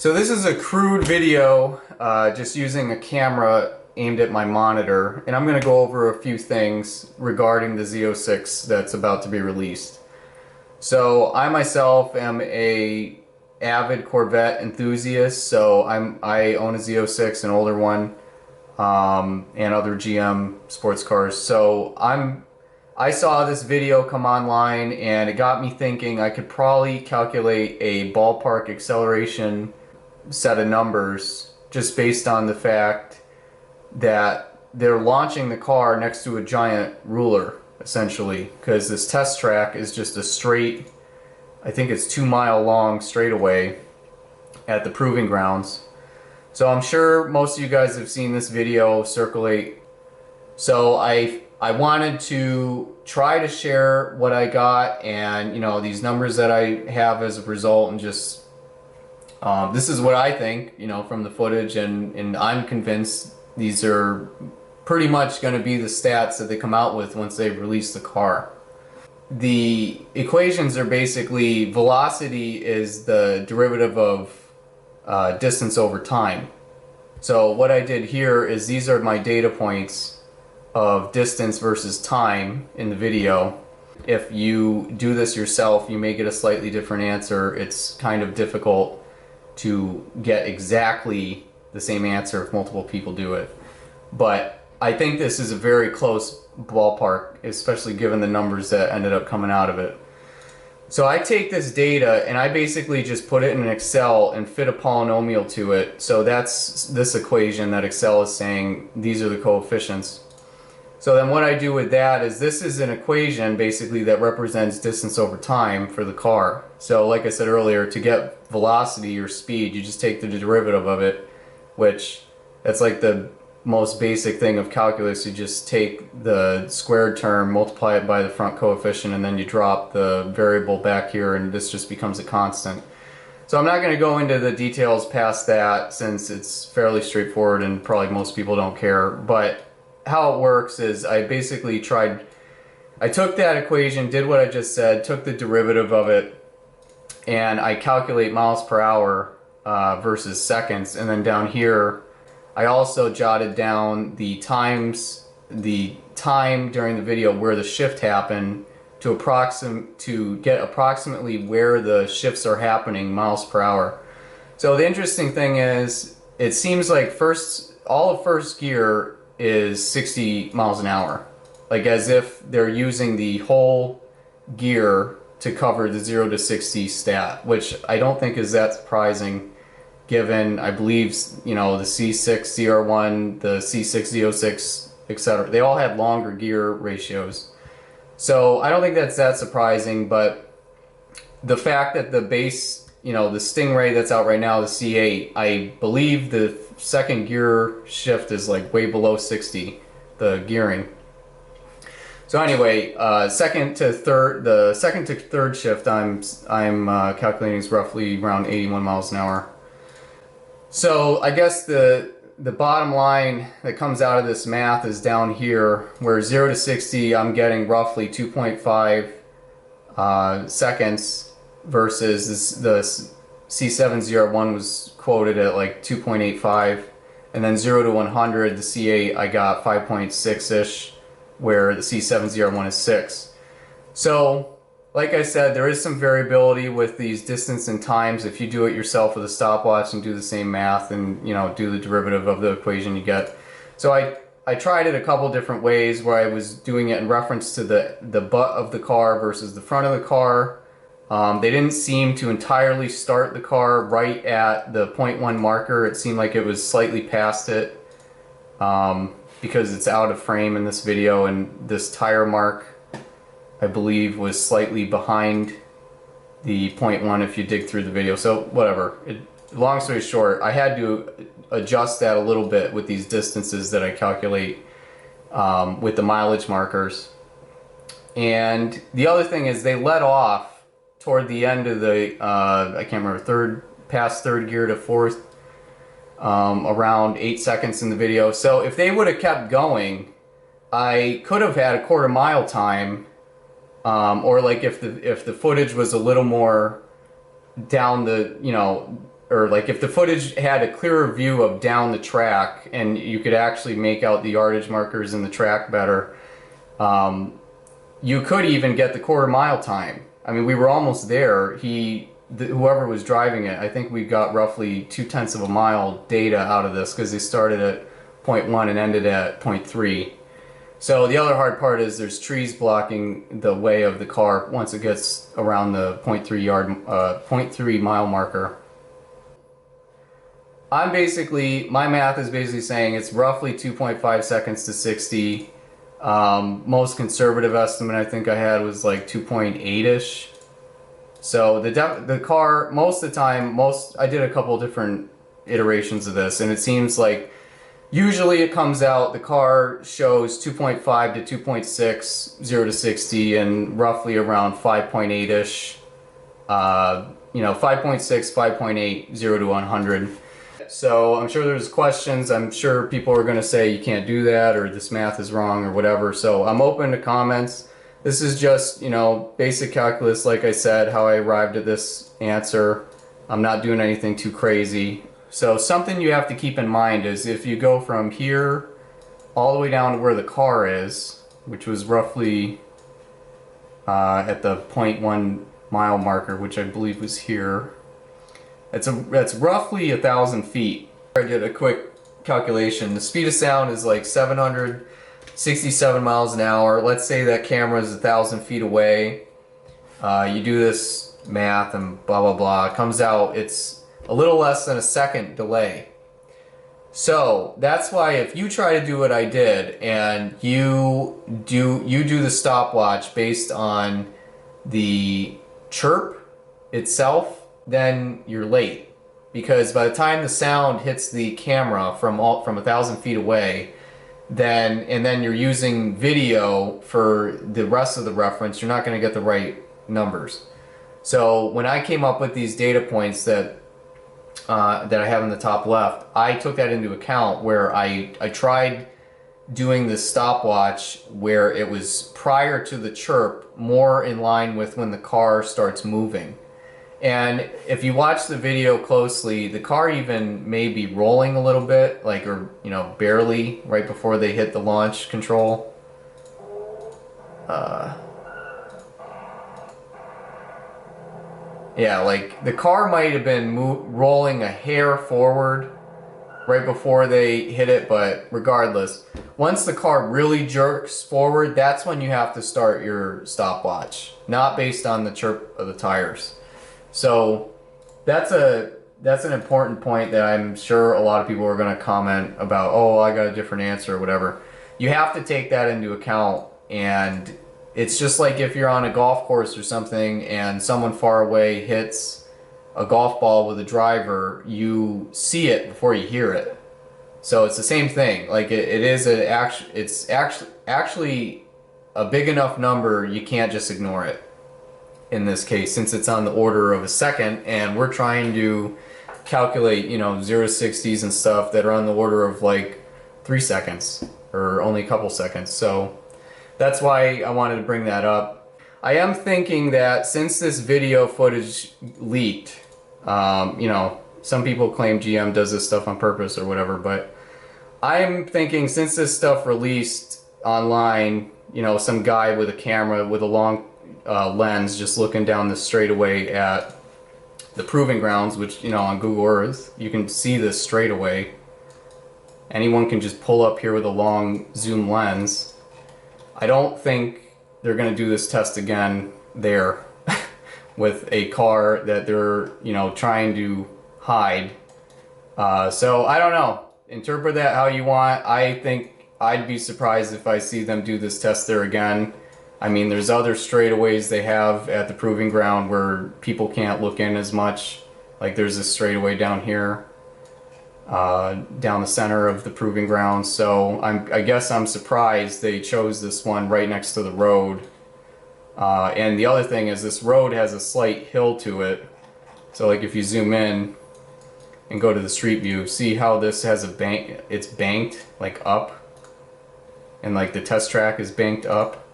So this is a crude video, just using a camera aimed at my monitor, and I'm going to go over a few things regarding the Z06 that's about to be released. So I myself am a avid Corvette enthusiast, so I own a Z06, an older one, and other GM sports cars. So I saw this video come online and it got me thinking I could probably calculate a ballpark acceleration set of numbers just based on the fact that they're launching the car next to a giant ruler, essentially, because this test track is just a straight, I think it's 2-mile long straightaway at the proving grounds. So I'm sure most of you guys have seen this video circulate. So I wanted to try to share what I got and, you know, these numbers that I have as a result, and just this is what I think, you know, from the footage, and I'm convinced these are pretty much going to be the stats that they come out with once they release the car. The equations are basically velocity is the derivative of distance over time. So what I did here is these are my data points of distance versus time in the video. If you do this yourself, you may get a slightly different answer. It's kind of difficult to get exactly the same answer if multiple people do it. But I think this is a very close ballpark, especially given the numbers that ended up coming out of it. So I take this data and I basically just put it in an Excel and fit a polynomial to it. So that's this equation that Excel is saying these are the coefficients. So then what I do with that is this is an equation basically that represents distance over time for the car. So like I said earlier, to get velocity or speed, you just take the derivative of it, which that's like the most basic thing of calculus. You just take the squared term, multiply it by the front coefficient, and then you drop the variable back here, and this just becomes a constant. So I'm not going to go into the details past that since it's fairly straightforward and probably most people don't care. But how it works is I basically I took that equation, did what I just said, took the derivative of it, and I calculate miles per hour versus seconds, and then down here I also jotted down the time during the video where the shift happened to get approximately where the shifts are happening miles per hour. So the interesting thing is it seems like all of first gear is 60 miles an hour, like as if they're using the whole gear to cover the 0 to 60 stat, which I don't think is that surprising given, I believe, you know, the C6 ZR1, the C6 Z06, etc. They all had longer gear ratios. So I don't think that's that surprising, but the fact that the base, you know, the Stingray that's out right now, the C8, I believe the second gear shift is like way below 60, the gearing. So anyway, the second to third shift I'm calculating is roughly around 81 miles an hour. So I guess the bottom line that comes out of this math is down here, where 0 to 60 I'm getting roughly 2.5 seconds versus the C7ZR1 was quoted at like 2.85, and then 0 to 100, the C8 I got 5.6-ish, where the C7ZR1 is 6. So like I said, there is some variability with these distance and times. If you do it yourself with a stopwatch and do the same math and, you know, do the derivative of the equation you get. So I tried it a couple different ways where I was doing it in reference to the butt of the car versus the front of the car. They didn't seem to entirely start the car right at the 0.1 marker. It seemed like it was slightly past it because it's out of frame in this video, and this tire mark, I believe, was slightly behind the 0.1 if you dig through the video. So whatever. Long story short, I had to adjust that a little bit with these distances that I calculate with the mileage markers. And the other thing is they let off toward the end of the, I can't remember, past third gear to fourth, around 8 seconds in the video. So if they would have kept going, I could have had a quarter-mile time, or like if the footage was a little more down the, you know, or like if the footage had a clearer view of down the track and you could actually make out the yardage markers in the track better, you could even get the quarter-mile time. I mean, we were almost there. Whoever was driving it, I think we got roughly 0.2 of a mile data out of this because they started at 0.1 and ended at 0.3. So the other hard part is there's trees blocking the way of the car once it gets around the 0.3 mile marker. My math is basically saying it's roughly 2.5 seconds to 60. Most conservative estimate I think I had was like 2.8-ish. So the car, most of the time, I did a couple different iterations of this, and it seems like usually it comes out, the car shows 2.5 to 2.6, 0 to 60, and roughly around 5.8-ish. 5.6, 5.8, 0 to 100. So I'm sure there's questions. I'm sure people are going to say you can't do that, or this math is wrong, or whatever. So I'm open to comments. This is just, basic calculus, like I said, how I arrived at this answer. I'm not doing anything too crazy. So something you have to keep in mind is if you go from here all the way down to where the car is, which was roughly at the 0.1 mile marker, which I believe was here, that's roughly 1,000 feet. I did a quick calculation. The speed of sound is like 767 miles an hour. Let's say that camera is 1,000 feet away. You do this math and blah blah blah. It comes out it's a little less than a second delay. So that's why if you try to do what I did and you do the stopwatch based on the chirp itself, then you're late, because by the time the sound hits the camera from 1,000 feet away, then you're using video for the rest of the reference, you're not going to get the right numbers. So when I came up with these data points that I have in the top left, I took that into account where I tried doing the stopwatch where it was prior to the chirp, more in line with when the car starts moving. And if you watch the video closely, the car even may be rolling a little bit, barely, right before they hit the launch control. Yeah, like the car might have been rolling a hair forward right before they hit it, but regardless, once the car really jerks forward, that's when you have to start your stopwatch, not based on the chirp of the tires. So that's an important point that I'm sure a lot of people are going to comment about, oh, I got a different answer or whatever. You have to take that into account, and it's just like if you're on a golf course or something and someone far away hits a golf ball with a driver, you see it before you hear it. So it's the same thing. Like it's actually a big enough number, you can't just ignore it. In this case, since it's on the order of a second, and we're trying to calculate, 0-60s and stuff that are on the order of like 3 seconds or only a couple seconds. So that's why I wanted to bring that up. I am thinking that since this video footage leaked, some people claim GM does this stuff on purpose or whatever, but I'm thinking since this stuff released online, some guy with a camera with a long lens just looking down the straightaway at the proving grounds, which on Google Earth you can see this straightaway. Anyone can just pull up here with a long zoom lens. I don't think they're going to do this test again there with a car that they're trying to hide. So I don't know, interpret that how you want. I think I'd be surprised if I see them do this test there again. I mean, there's other straightaways they have at the proving ground where people can't look in as much. Like there's this straightaway down here, down the center of the proving ground. So I guess I'm surprised they chose this one right next to the road. And the other thing is this road has a slight hill to it. So like if you zoom in and go to the street view, see how this has a bank, it's banked like up. And like the test track is banked up.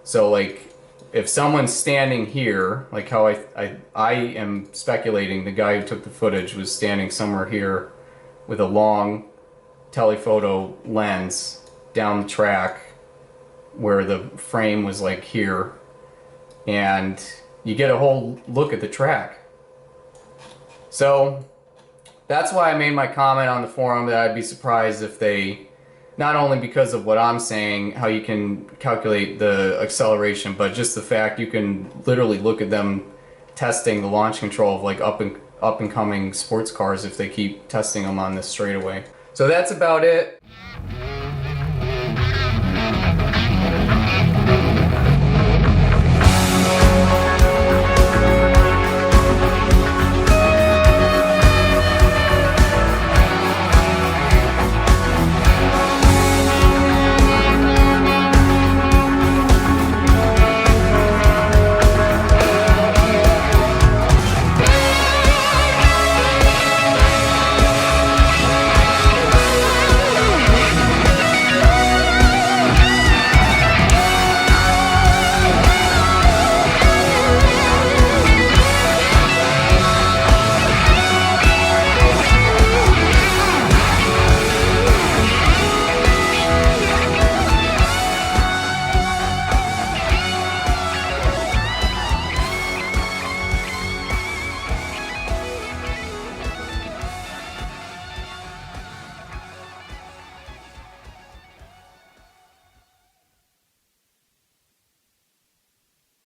So like if someone's standing here, like how I am speculating the guy who took the footage was standing somewhere here with a long telephoto lens down the track where the frame was like here, and you get a whole look at the track. So that's why I made my comment on the forum that I'd be surprised if they, not only because of what I'm saying, how you can calculate the acceleration, but just the fact you can literally look at them testing the launch control of like up and coming sports cars if they keep testing them on this straightaway. So that's about it.